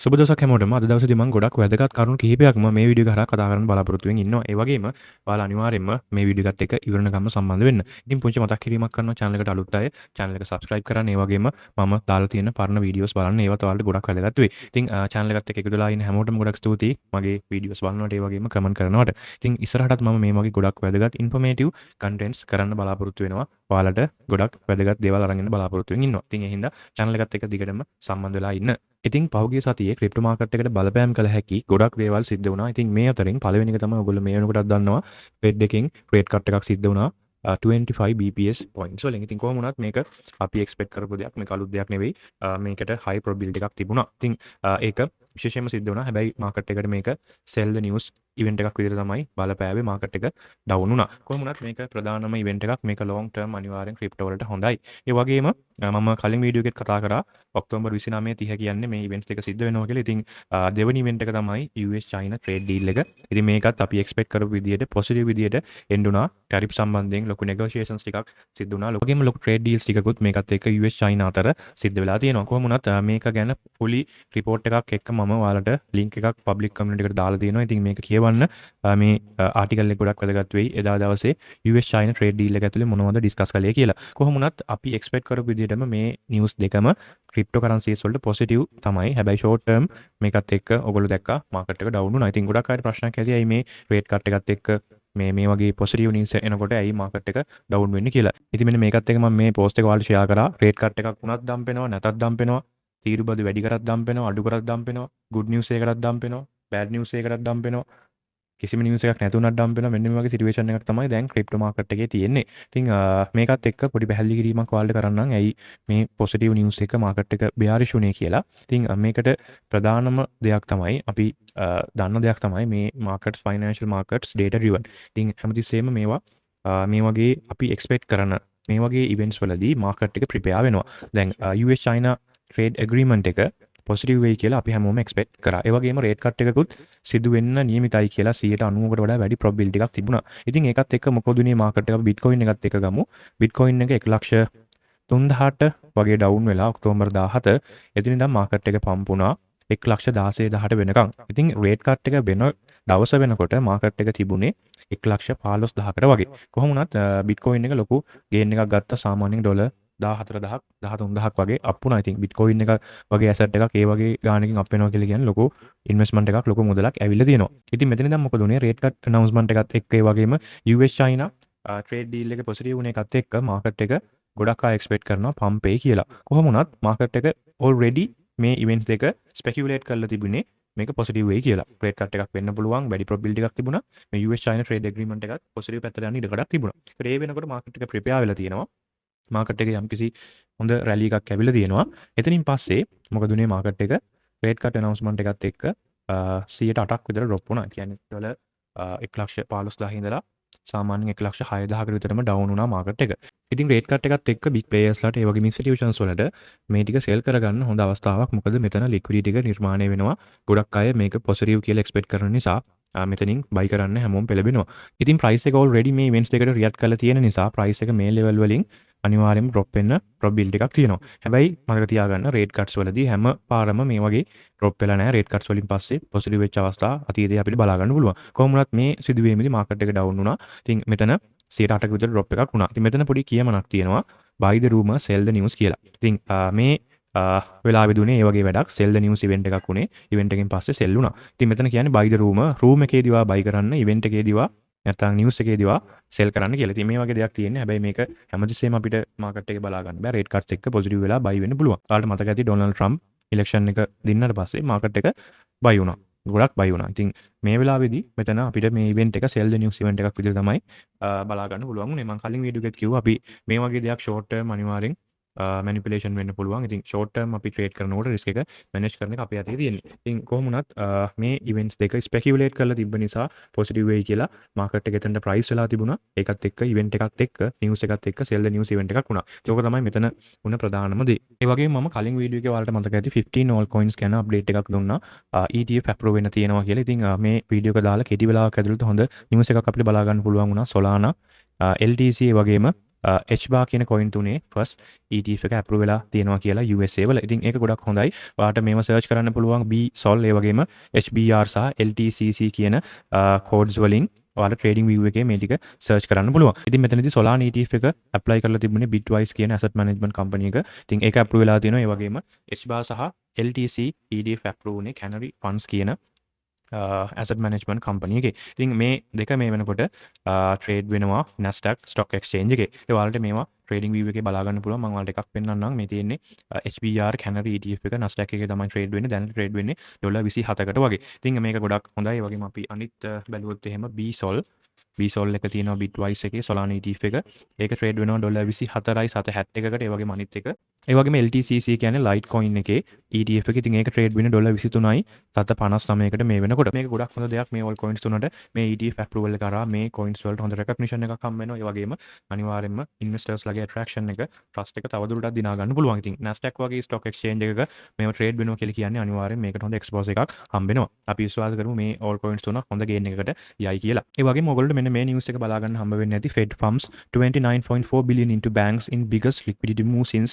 සුබ දවසක් හැමෝටම. අද දවසේදී මම ගොඩක් වැදගත් කරුණු කිහිපයක්ම මේ වීඩියෝ එක හරහා කතා කරන්න බලාපොරොත්තු වෙමින් ඉන්නවා. ඒ වගේම ඔයාලා අනිවාර්යයෙන්ම මේ වීඩියෝ එකත් එක්ක ඉවරන ගම්ම සම්බන්ධ වෙන්න. ඉතින් පුංචි මතක් කිරීමක් කරනවා channel එකට අලුත් අය channel එක subscribe කරන්න. ඒ වගේම මම දාලා තියෙන පරණ වීඩියෝස් බලන්න. ඒවත් ඔයාලට ගොඩක් වැදගත් වෙයි. ඉතින් channel එකත් එක්ක එකතු වෙලා ඉන්න හැමෝටම ගොඩක් ස්තුතියි. මගේ වීඩියෝස් බලනවට ඒ වගේම කමෙන්ට් කරනවට. ඉතින් ඉස්සරහටත් මම මේ වගේ ගොඩක් වැදගත් informative contents කරන්න බලාපොරොත්තු වෙනවා. ඔයාලට ගොඩක් වැදගත් දේවල් අරන් එන්න බලාපොරොත්තු වෙමින් ඉන්නවා. ඉතින් ඒ හින්දා channel එකත් එක්ක දිගටම සම්බන්ධ වෙලා ඉන්න. ඉතින් පහුගිය සතියේ ක්‍රිප්ටෝ මාකට් එකට බලපෑම් කළ හැකි ගොඩක් දේවල් සිද්ධ වුණා. ඉතින් මේ අතරින් පළවෙනි එක තමයි ඔයගොල්ලෝ මේ වෙනකොටත් දන්නවා Fed එකෙන් රේට් කට් එකක් සිද්ධ වුණා 25 BPS points වලින්. ඉතින් කොහොම වුණත් මේක අපි එක්ස්පෙක්ට් කරපු දෙයක්, මේක අලුත් දෙයක් නෙවෙයි. මේකට high probability එකක් තිබුණා. ඉතින් ඒක විශේෂයෙන්ම සිද්ධ වුණා. හැබැයි මාකට් එකට මේක sell the news ඉවෙන්ට් එකක් විදිහට තමයි බලපෑවේ. මාකට් එක ඩවුන් වුණා. කොහොම වුණත් මේක ප්‍රධානම ඉවෙන්ට් එකක්. මේක long term අනිවාර්යෙන් ක්‍රිප්ටෝ වලට හොඳයි. ඒ වගේම මම කලින් වීඩියෝ එකෙත් කතා කරා ඔක්තෝබර් 29 30 කියන්නේ මේ ඉවෙන්ට්ස් දෙක සිද්ධ වෙනවා කියලා. ඉතින් දෙවෙනි ඉවෙන්ට් එක තමයි US China trade deal එක. ඉතින් මේකත් අපි එක්ස්පෙක්ට් කරපු විදිහට පොසිටිව් විදිහට එන්න උනා. ටැරිෆ් සම්බන්ධයෙන් ලොකු negotiations ටිකක් සිද්ධ වුණා. ලොකෙම ලොකු trade deals ටිකකුත් මේකත් එක්ක US China අතර සිද්ධ වෙලා තියෙනවා. කොහොම වුණත් මේක ගැන fully report එකක් එක්ක මම ඔයාලට link එකක් public community එකට දාලා තියෙනවා. ඉතින් මේක කියවන්න මේ ආටිකල් එක ගොඩක් වැදගත් වෙයි. එදා දවසේ US China trade deal එක ඇතුලේ මොනවද ඩිස්කස් කළේ කියලා. කොහොම වුණත් අපි එක්ස්පෙක්ට් කරපු විදිහටම මේ නිවුස් දෙකම ක්‍රිප්ටෝ කරන්සිස් වලට පොසිටිව් තමයි. හැබැයි ෂෝට් ටර්ම් මේකත් එක්ක ඔයගොල්ලෝ දැක්කා මාකට් එක ඩවුන් වුණා. ඉතින් ගොඩක් අය ප්‍රශ්නයක් ඇති ඇයි මේ රේට් කට් එකත් එක්ක මේ වගේ පොසිටිව් නිවුස් එනකොට ඇයි මාකට් එක ඩවුන් වෙන්නේ කියලා. ඉතින් මෙන්න මේකත් එක්ක මම මේ පෝස්ට් එක ඔයාලට ෂෙයා කරා. රේට් කට් එකක් වුණත් ඩම්ප් වෙනවා, නැතත් ඩම්ප් වෙනවා. තීරුබදු වැඩි කරත් ඩම්ප් වෙනවා, අඩු කරත් ඩම්ප් වෙනවා. ගුඩ් නිවුස් එකකටත් ඩම්ප් වෙනවා, බෑඩ් නිවුස් එකකටත් ඩම්ප් වෙනවා. කිසිම නිවුස් එකක් නැතුණත් ඩම්ප් වෙනවා. මෙන්න මේ වගේ සිටුේෂන් එකක් තමයි දැන් ක්‍රිප්ටෝ මාකට් එකේ තියෙන්නේ. ඉතින් මේකත් එක්ක පොඩි පැහැදිලි කිරීමක් ඔයාලට කරන්නම්. ඇයි මේ පොසිටිව් නිවුස් එක මාකට් එක bearish උනේ කියලා. ඉතින් මේකට ප්‍රධානම දෙයක් තමයි අපි දන්න දෙයක් තමයි මේ markets financial markets data driven. ඉතින් හැමතිස්සෙම මේවා මේ වගේ අපි එක්ස්පෙක්ට් කරන මේ වගේ ඉවෙන්ට්ස් වලදී මාකට් එක ප්‍රිපෙයාර් වෙනවා. දැන් US China trade agreement එක පොසිටිව් වෙයි කියලා අපි හැමෝම එක්ස්පෙක්ට් කරා. ඒ වගේම රේට් කට් එකකුත් සිදු වෙන්න නියමිතයි කියලා 90%කට වඩා වැඩි probability එකක් තිබුණා. ඉතින් ඒකත් එක්ක මොකද උනේ මාකට් එක බිට්කොයින් එකත් එක්ක ගමු. බිට්කොයින් එක 1,03,000ට වගේ ඩවුන් වෙලා ඔක්තෝබර් 17 එදිනෙදා මාකට් එක පම්ප් වුණා 1,16,000ට වෙනකන්. ඉතින් රේට් කට් එක වෙන දවස වෙනකොට මාකට් එක තිබුණේ 1,15,000කට වගේ. කොහොම වුණත් බිට්කොයින් එක ලොකු ගේන් එකක් ගත්තා. සාමාන්‍යයෙන් ඩොලර් 14,000ක් 13,000ක් වගේ අප් වුණා. ඉතින් බිට්කොයින් එක වගේ ඇසට් එකක් ඒ වගේ ගානකින් අප් වෙනවා කියලා කියන්නේ ලොකු ඉන්වෙස්ට්මන්ට් එකක්, ලොකු මුදලක් ඇවිල්ලා තියෙනවා. ඉතින් මෙතන දැන් මොකද උනේ? රේට් කට් අනවුන්ස්මන්ට් එකත් එක්ක ඒ වගේම US China ට්‍රේඩ් ඩීල් එක පොසිටිව් වුණ එකත් එක්ක මාකට් එක ගොඩක් අය එක්ස්පෙක්ට් කරනවා පම්ප් වෙයි කියලා. කොහොම වුණත් මාකට් එක ඔල්රෙඩි මේ ඉවෙන්ට්ස් දෙක ස්පෙකියුලේට් කරලා තිබුණේ මේක පොසිටිව් වෙයි කියලා. රේට් කට් එකක් වෙන්න පුළුවන්, වැඩි ප්‍රොබබිලිටි එකක් තිබුණා. මේ US China trade agreement එකත් පොසිටිව් පැත්තට යන ඉඩකඩක් තිබුණා. ඒ වෙනකොට මාකට් එක ප්‍රිපෙයාර් වෙලා තියෙනවා. මාකට් එකේ යම්කිසි හොඳ රැලි එකක් ඇවිල්ලා තියෙනවා. එතනින් පස්සේ මොකද උනේ මාකට් එක රේට් කට් අනවුන්ස්මන්ට් එකත් එක්ක 108ක් විතර ඩ්‍රොප් වුණා. කියන්නේ ඩොලර් 1,15,000 ඉඳලා සාමාන්‍යයෙන් 1,06,000කට විතරම ඩවුන් වුණා මාකට් එක. ඉතින් රේට් කට් එකත් එක්ක බිග් ප්ලේයර්ස්ලාට ඒ වගේ ඉන්ස්ටිටියුෂන්ස් වලට මේ ටික සෙල් කරගන්න හොඳ අවස්ථාවක්. මොකද මෙතන ලික්විඩිටි එක නිර්මාණය වෙනවා. ගොඩක් අය මේක පොසිටිව් කියලා එක්ස්පෙක්ට් කරන නිසා මෙතනින් බයි කරන්න හැමෝම පෙළඹෙනවා. ඉතින් ප්‍රයිස් එක ඔල්රෙඩි මේ ඉවෙන්ට්ස් දෙකට රියැක්ට් කරලා තියෙන නිසා ප්‍රයිස් එක මේ ලෙවල් වලින් අනිවාර්යයෙන්ම ඩ්‍රොප් වෙන්න ප්‍රොබබිලිටි එකක් තියෙනවා. හැබැයි මතක තියාගන්න රේට් කට්ස් වලදී හැම පාරම මේ වගේ ඩ්‍රොප් වෙලා නැහැ. රේට් කට්ස් වලින් පස්සේ පොසිටිව් වෙච්ච අවස්ථා අතීතයේ අපිට බලා ගන්න පුළුවන්. කොහොම වුණත් මේ සිදුවීමේදී මාකට් එක ඩවුන් වුණා. ඉතින් මෙතන 108ක විතර ඩ්‍රොප් එකක් වුණා. ඉතින් මෙතන පොඩි කියමනක් තියෙනවා buy the rumor sell the news කියලා. ඉතින් මේ වෙලාවෙදී උනේ ඒ වගේ වැඩක්. sell the news event එකක් උනේ. event එකෙන් පස්සේ sell වුණා. ඉතින් මෙතන කියන්නේ buy the rumor room එකේදීවා buy කරන්න, event එකේදීවා නැත්නම් නිවුස් එකේදීවා සෙල් කරන්න කියලා. ඉතින් මේ වගේ දෙයක් තියෙන්නේ. හැබැයි මේක හැමතිස්සෙම අපිට මාකට් එකේ බලා ගන්න බෑ. රේට් කට්ස් එක්ක පොසිටිව් වෙලා බයි වෙන්න පුළුවන්. ඔයාලට මතක ඇති ඩොනල්ඩ් ට්‍රම්ප් ඉලෙක්ෂන් එක දින්නට පස්සේ මාකට් එක බයි වුණා. ගොඩක් බයි වුණා. ඉතින් මේ වෙලාවේදී මෙතන අපිට මේ ඉවෙන්ට් එක සෙල් ද නිවුස් ඉවෙන්ට් එකක් විදිහට තමයි බලා ගන්න පුළුවන්. මම කලින් වීඩියෝ එකත් කිව්වා අපි මේ වගේ දෙයක් ෂෝට් ටර්ම් අනිවාර්යෙන් මැනිපුලේෂන් වෙන්න පුළුවන්. ඉතින් ෂෝට් ටර්ම් අපි ට්‍රේඩ් කරනකොට රිස්ක් එක මැනේජ් කරන එක අපේ අතේ තියෙන්නේ. ඉතින් කොහොම වුණත් මේ ඉවෙන්ට්ස් දෙක ස්පෙකියුලේට් කරලා තිබ්බ නිසා පොසිටිව් වෙයි කියලා මාකට් එක එතනට ප්‍රයිස් වෙලා තිබුණා. ඒකත් එක්ක ඉවෙන්ට් එකත් එක්ක නිවුස් එකත් එක්ක සෙල් ද නිවුස් ඉවෙන්ට් එකක් වුණා. ඒක තමයි මෙතන වුණ ප්‍රධානම දේ. ඒ වගේම මම කලින් වීඩියෝ එකේ ඔයාලට මතක ඇති 15 all coins ගැන අප්ඩේට් එකක් දුන්නා. ETF අප්‍රූව් වෙන්න තියෙනවා කියලා. ඉතින් මේ වීඩියෝ එක දාලා කෙටි වෙලාවක් ඇතුළත හොඳ නිවුස් එකක් අපිට බලා ගන්න පුළුවන් වුණා. Solana LTC වගේම HBAR කියන coin තුනේ first ETF එක approve වෙලා තියෙනවා කියලා USA වල. ඉතින් ඒක ගොඩක් හොඳයි. ඔයාලට මේව search කරන්න පුළුවන් BSOL ඒ වගේම HBR සහ LTCC කියන codes වලින් ඔයාලා trading view එකේ මේ ටික search කරන්න පුළුවන්. ඉතින් මෙතනදී Solana ETF එක apply කරලා තිබුණේ Bitwise කියන asset management company එක. ඉතින් ඒක approve වෙලා තියෙනවා. ඒ වගේම HBAR සහ LTC ETF approve වුණේ Canary Funds කියන asset management company එකේ. ඉතින් මේ දෙක මේ වෙනකොට trade වෙනවා Nasdaq stock exchange එකේ. ඒ ඔයාලට මේවා trading view එකේ බලා ගන්න පුළුවන්. මම ඔයාලට එකක් පෙන්නන්නම්. මේ තියෙන්නේ HBR Canary ETF එක Nasdaq එකේ තමයි trade වෙන්නේ. දැන් trade වෙන්නේ $27කට වගේ. ඉතින් මේක ගොඩක් හොඳයි. ඒ වගේම අපි අනිත් බැලුවොත් එහෙම BSOL එක තියෙනවා Bitwise එකේ Solana ETF එක. ඒක trade වෙනවා $24.71කට. ඒ වගේම අනිත් එක. ඒ වගේම LTCC කියන්නේ Litecoin එකේ ETF එක. ඉතින් ඒක trade වෙන්නේ $23.59කට මේ වෙනකොට. මේක ගොඩක් හොඳ දෙයක්. මේ all coins තුනට මේ ETF approval එක කරා මේ coins වලට හොඳ recognition එකක් හම්බ වෙනවා. ඒ වගේම අනිවාර්යයෙන්ම investors ලගේ attraction එක trust එක තවදුරටත් දිනා ගන්න පුළුවන්. ඉතින් Nasdaq වගේ stock exchange එකක මේව trade වෙනවා කියලා කියන්නේ අනිවාර්යයෙන් මේකට හොඳ exposure එකක් හම්බ වෙනවා. අපි විශ්වාස කරමු මේ all coins තුන හොඳ gain එකකට යයි කියලා. ඒ වගේම ඔයගොල්ලෝ මෙන්න මේ news එක බලා ගන්න හම්බ වෙන්නේ නැති Fed pumps 29.4 billion into banks in biggest liquidity move since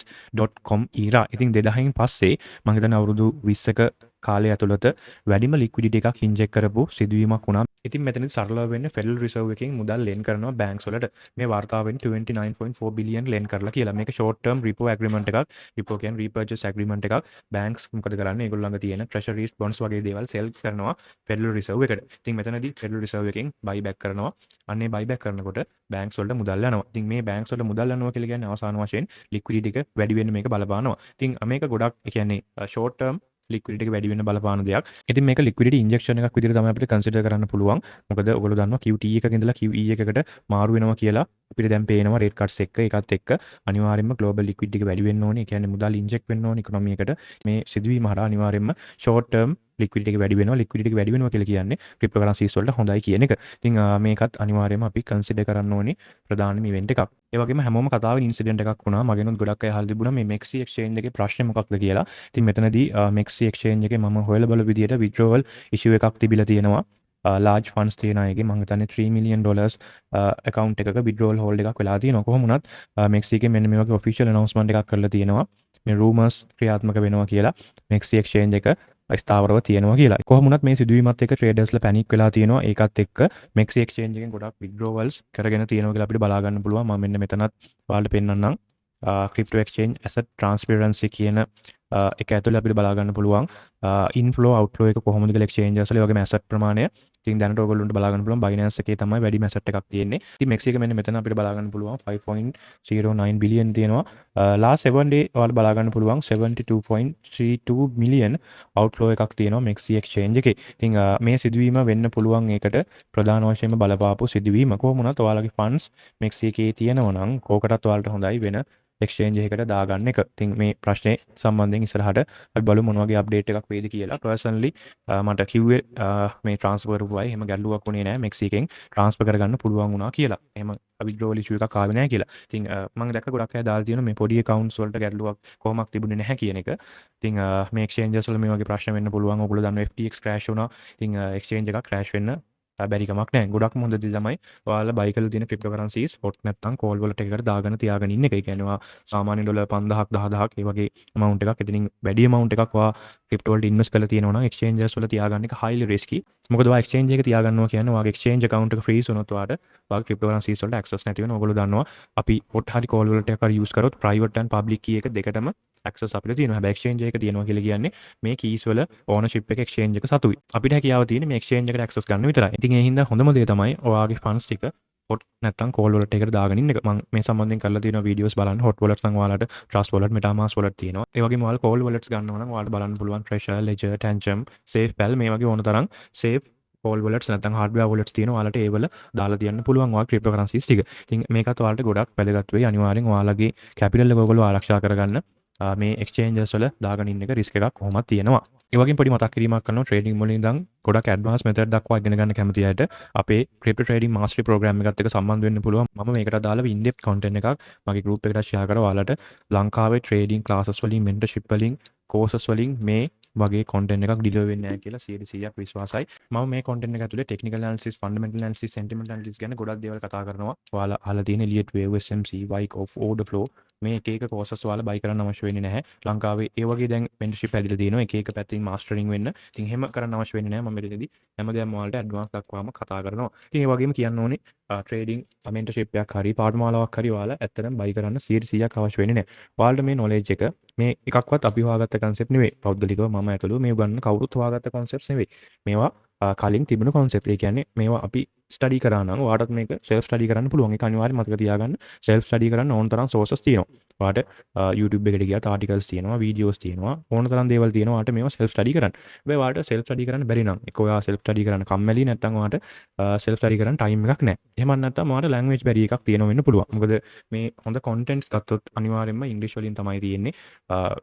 .com era. ඉතින් 2000න් පස්සේ මම හිතන්නේ අවුරුදු 20ක කාලය ඇතුළත වැඩිම ලික්විඩිටි එකක් ඉන්ජෙක්ට් කරපු සිදුවීමක් වුණා. ඉතින් මෙතනදී සරලව වෙන්නේ Federal Reserve එකෙන් මුදල් ලෙන් කරනවා බැංක්ස් වලට. මේ වාර්තා වෙන්නේ 29.4 billion ලෙන් කරලා කියලා. මේක short term repo agreement එකක්. repo කියන්නේ repurchase agreement එකක්. බැංක්ස් මොකද කරන්නේ? ඒගොල්ලෝ ළඟ තියෙන treasuries bonds වගේ දේවල් sell කරනවා Federal Reserve එකට. ඉතින් මෙතනදී Federal Reserve එකෙන් buy back කරනවා. අන්නේ buy back කරනකොට බැංක්ස් වලට මුදල් යනවා. ඉතින් මේ බැංක්ස් වලට මුදල් යනවා කියලා කියන්නේ අවසාන වශයෙන් liquidity එක වැඩි වෙන්න මේක බලපානවා. ඉතින් මේක ගොඩක් ඒ කියන්නේ short term liquidity එක වැඩි වෙන්න බලපාන දෙයක්. ඉතින් මේක liquidity injection එකක් විදිහට තමයි අපිට consider කරන්න පුළුවන්. මොකද ඔයගොල්ලෝ දන්නවා QT එකක ඉඳලා QE එකකට මාරු වෙනවා කියලා අපිට දැන් පේනවා rate cuts එක්ක ඒකත් එක්ක අනිවාර්යයෙන්ම global liquidity එක වැඩි වෙන්න ඕනේ. ඒ කියන්නේ මුදල් inject වෙන්න ඕනේ economy එකට. මේ සිදුවීම හරහා අනිවාර්යයෙන්ම short term liquidity එක වැඩි වෙනවා. liquidity එක වැඩි වෙනවා කියලා කියන්නේ cryptocurrencies වලට හොඳයි කියන එක. ඉතින් මේකත් අනිවාර්යයෙන්ම අපි consider කරන්න ඕනේ ප්‍රධානම event එකක්. ඒ වගේම හැමෝම කතාවෙන් incident එකක් වුණා. මගෙනුත් ගොඩක් අය අහලා තිබුණා මේ MEXC exchange එකේ ප්‍රශ්නේ මොකක්ද කියලා. ඉතින් මෙතනදී MEXC exchange එකේ මම හොයලා බලපු විදිහට withdrawal issue එකක් තිබිලා තියෙනවා. large funds තියෙන අයගේ මම හිතන්නේ $3 million account එකක withdrawal hold එකක් වෙලා තියෙනවා. කොහොම වුණත් MEXC එකේ මෙන්න මේ වගේ official announcement එකක් කරලා තියෙනවා. මේ rumors ක්‍රියාත්මක වෙනවා කියලා MEXC exchange එක ස්ථාවරව තියෙනවා කියලා. කොහොම වුණත් මේ සිදුවීමත් එක්ක traders panic වෙලා තියෙනවා. ඒකත් එක්ක MEXC exchange එකෙන් ගොඩක් withdrawals කරගෙන තියෙනවා කියලා අපිට බලා ගන්න පුළුවන්. මම මෙන්න මෙතනත් ඔයාලට පෙන්නන්නම්. crypto exchange asset transparency කියන එක ඇතුළේ අපිට බලා ගන්න පුළුවන් inflow outflow එක කොහොමද කියලා exchanges වල වගේම asset ප්‍රමාණය. ඉතින් දැනට ඔයගොල්ලන්ට බලා ගන්න පුළුවන් Binance එකේ තමයි වැඩිම asset එකක් තියෙන්නේ. ඉතින් MEXC එක මෙන්න මෙතන අපිට බලා ගන්න පුළුවන් 5.09 billion තියෙනවා. last 7 day ඔයාලට බලා ගන්න පුළුවන් 72.32 million outflow එකක් තියෙනවා MEXC exchange එකේ. ඉතින් මේ සිදුවීම වෙන්න පුළුවන් ඒකට ප්‍රධාන වශයෙන්ම බලපාපු සිදුවීම. කොහොම වුණත් ඔයාලගේ funds MEXC එකේ තියෙනවා නම් කෝකටත් ඔයාලට හොඳයි වෙන exchange එකකට දාගන්න එක. ඉතින් මේ ප්‍රශ්නේ සම්බන්ධයෙන් ඉස්සරහට අපි බලමු මොන වගේ අප්ඩේට් එකක් වේද කියලා. personally මට කිව්වේ මේ transfer වුණායි එහෙම ගැටලුවක් වුණේ නැහැ MEXC එකෙන් transfer කරගන්න පුළුවන් වුණා කියලා. එහෙම withdrawal issue එකක් ආවේ නැහැ කියලා. ඉතින් මම දැක්ක ගොඩක් අය දාලා තියෙනවා මේ පොඩි accounts වලට ගැටලුවක් කොහොමක් තිබුණේ නැහැ කියන එක. ඉතින් මේ exchanges වල මේ වගේ ප්‍රශ්න වෙන්න පුළුවන්. ඔයගොල්ලෝ දන්නවා FTX crash වුණා. ඉතින් exchange එකක් crash වෙන්න බැරිකමක් නැහැ. ගොඩක්ම හොඳ දේ තමයි ඔයාලා buy කරලා තියෙන cryptocurrencies hot නැත්නම් cold wallet එකකට දාගෙන තියාගෙන ඉන්න එක. ඒ කියන්නේ ඔයා සාමාන්‍ය ඩොලර් 5000ක් 10000ක් ඒ වගේ amount එකක් එතනින් වැඩි amount එකක් ඔයා crypto වලට invest කරලා තියෙනවා නම් exchanges වල තියාගන්න එක highly risky. මොකද ඔයා exchange එක තියාගන්නවා කියන්නේ ඔයාගේ exchange account එක freeze වුණොත් ඔයාට ඔයාගේ cryptocurrencies වලට access නැති වෙනවා. ඔයගොල්ලෝ දන්නවා අපි hot හරි cold wallet එකක් හරි use කරොත් private and public key එක දෙකටම access අපිට තියෙනවා. හැබැයි exchange එක තියෙනවා කියලා කියන්නේ මේ keys වල ownership එක exchange එක සතුයි. අපිට හැකියාව තියෙන්නේ මේ exchange එකට access ගන්න විතරයි. ඉතින් ඒ හින්දා හොඳම දේ තමයි ඔයාගේ funds ටික hot නැත්නම් cold wallet එකකට දාගෙන ඉන්න එක. මම මේ සම්බන්ධයෙන් කරලා තියෙන videos බලන්න. hot wallets නම් ඔයාලට trust wallet, metamask wallet තියෙනවා. ඒ වගේම ඔයාලා cold wallets ගන්නවා නම් ඔයාලට බලන්න පුළුවන් Treasure, Ledger, Tangent, SafePal මේ වගේ ඕන තරම් safe cold wallets නැත්නම් hardware wallets තියෙනවා. ඔයාලට ඒවල දාලා තියන්න පුළුවන් ඔයාලා cryptocurrencies ටික. ඉතින් මේකත් ඔයාලට ගොඩක් වැදගත් වෙයි. අනිවාර්යෙන් ඔයාලගේ capital එක ඔයගොල්ලෝ ආරක්ෂා කරගන්න මේ exchanges වල දාගෙන ඉන්න එක risk එකක් කොහොමද තියෙනවා. ඒ වගේම පොඩි මතක් කිරීමක් කරනවා trading වලින් ඉඳන් ගොඩක් advanced method දක්වා ඉගෙන ගන්න කැමති අයට අපේ crypto trading mastery program එකත් එක්ක සම්බන්ධ වෙන්න පුළුවන්. මම මේකට අදාළව in-depth content එකක් මගේ group එකට share කරලා ඔයාලට ලංකාවේ trading classes වලින් mentorship වලින් courses වලින් මේ වගේ කොන්ටෙන්ට් එකක් ඩිලිවර් වෙන්නේ නැහැ කියලා 100% විශ්වාසයි. මම මේ කොන්ටෙන්ට් එක ඇතුලේ technical analysis, fundamental analysis, sentimental analysis ගැන ගොඩක් දේවල් කතා කරනවා. ඔයාලා අහලා තියෙන Elliott wave, SMC, Wyckoff, order flow මේ එක එක කෝසස් ඔයාලා බයි කරන්න අවශ්‍ය වෙන්නේ නැහැ. ලංකාවේ ඒ වගේ දැන් මෙන්ටර්ෂිප් ඇදලා තියෙනවා එක එක පැත්තකින් මාස්ටරින් වෙන්න. ඉතින් එහෙම කරන්න අවශ්‍ය වෙන්නේ නැහැ. මම මෙතනදී හැමදේම ඔයාලට ඇඩ්වාන්ස් දක්වාම කතා කරනවා. ඉතින් ඒ වගේම කියන්න ඕනේ ට්‍රේඩින් මෙන්ටර්ෂිප් එකක් හරි පාඩමාලාවක් හරි ඔයාලා ඇත්තටම බයි කරන්න 100%ක් අවශ්‍ය වෙන්නේ නැහැ. ඔයාලට මේ නොලෙජ් එක මේ එකක්වත් අපි හොයාගත්ත කන්සෙප්ට් නෙවෙයි. පෞද්ගලිකව මම ඇතුළු මේ උගන්වන කවුරුත් හොයාගත්ත කන්සෙප්ට්ස් නෙවෙයි. මේවා කලින් තිබුණු කන්සෙප්ට්. ඒ කියන්නේ මේවා අපි ස්ටඩි කරා නම් ඔයාලට මේක සෙල්ෆ් ස්ටඩි කරන්න පුළුවන්. ඒක අනිවාර්යයෙන් මතක තියාගන්න. සෙල්ෆ් ස්ටඩි කරන්න ඕන තරම් සෝර්සස් තියෙනවා. ඔයාලට YouTube එකට ගියාත් ආටිකල්ස් තියෙනවා, වීඩියෝස් තියෙනවා, ඕන තරම් දේවල් තියෙනවා. ඔයාලට මේවා සෙල්ෆ් ස්ටඩි කරන්න. හැබැයි ඔයාලට සෙල්ෆ් ස්ටඩි කරන්න බැරි නම් ඒක ඔයා සෙල්ෆ් ස්ටඩි කරන්න කම්මැලි නැත්නම් ඔයාලට සෙල්ෆ් ස්ටඩි කරන්න ටයිම් එකක් නැහැ. එහෙම නැත්නම් ඔයාලට ලැන්ග්වේජ් බැරි එකක් තියෙනවා වෙන්න පුළුවන්. මොකද මේ හොඳ කොන්ටෙන්ට්ස් ගත්තොත් අනිවාර්යයෙන්ම ඉංග්‍රීසි වලින් තමයි තියෙන්නේ.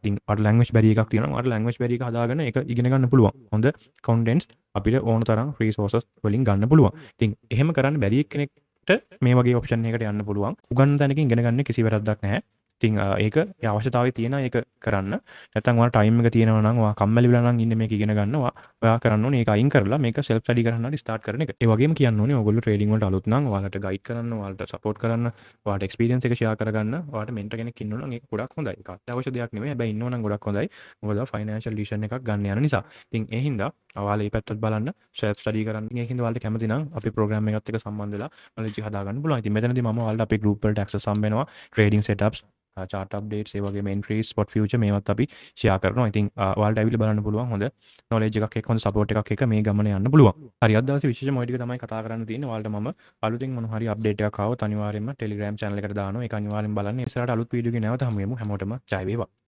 ඉතින් ඔයාලට ලැන්ග්වේජ් බැරි එකක් තියෙනවා. ඔයාලට ලැන්ග්වේජ් බැරි එක හදාගෙන ඒක ඉගෙන ගන්න පුළුවන්. හොඳ කොන්ටෙන්ට්ස් අපිට ඕන තරම් රිසෝසස් වලින් ගන්න පුළුවන්. ඉතින් එහෙම කරන්න බැරි කෙනෙක්ට මේ වගේ ඔප්ෂන් එකකට යන්න පුළුවන්. උගන්නන තැනකින් ඉගෙන ගන්න කිසි වැරද්දක් නැහැ. ඉතින් ඒක ඒ අවශ්‍යතාවය තියෙනවා ඒක කරන්න. නැත්නම් ඔයාලා ටයිම් එක තියෙනවා නම් ඔයා කම්මැලි වෙලා නම් ඉන්නේ මේක ඉගෙන ගන්න. ඔයා කරන්න ඕනේ ඒක අයින් කරලා මේක සෙල්ෆ් ස්ටඩි කරන්න හරි ස්ටාර්ට් කරන එක. ඒ වගේම කියන්න ඕනේ ඕගොල්ලෝ ට්‍රේඩින් වලට අලුත් නම් ඔයාලට ගයිඩ් කරන්න, ඔයාලට සපෝට් කරන්න, ඔයාලට එක්ස්පීරියන්ස් එක ෂෙයා කරගන්න, ඔයාලට මෙන්ටර් කෙනෙක් ඉන්නවා නම් ඒක ගොඩක් හොඳයි. ඒක අත්‍යවශ්‍ය දෙයක් නෙමෙයි. හැබැයි ඉන්නවා නම් ගොඩක් හොඳයි. මොකද ෆයිනෑන්ෂල් ඩිසිෂන් එකක් ගන්න යන නිසා. ඉතින් ඒ හින්දා ඔයාලා මේ පැත්තත් බලන්න, සෙල්ෆ් ස්ටඩි කරන්න. ඒ හින්දා ඔයාලට කැමති නම් අපි ප්‍රෝග්‍රෑම් එකත් එක්ක සම්බන්ධ වෙලා නොලෙජ් එක හදාගන්න පුළුවන්. ඉතින් මෙතනදී මම ඔයාලට අපේ ගෲප් වලට ඇක්සස් හම්බ වෙනවා. ට්‍රේඩින් සෙටප්ස්, චාර්ට් අප්ඩේට්ස්, ඒ වගේම එන්ට්‍රීස්, ස්පොට් ෆියුචර් මේවත් අපි ෂෙයා කරනවා. ඉතින් ඔයාලට ඇවිල්ලා බලන්න පුළුවන් හොඳ නොලෙජ් එකක් එක්ක, හොඳ සපෝට් එකක් එක්ක මේ ගමන යන්න පුළුවන්. හරි අද දවසේ විශේෂම ওই ටික තමයි කතා කරන්න තියෙන්නේ. ඔයාලට මම අලුතෙන් මොන හරි අප්ඩේට් එකක් ආවොත් අනිවාර්යයෙන්ම Telegram channel එකට දානවා. ඒක අනිවාර්යෙන් බලන්න. ඉස්සරහට අලුත් වීඩියෝ එකකින් නැවත හමු වෙමු. හැමෝටම ජය වේවා.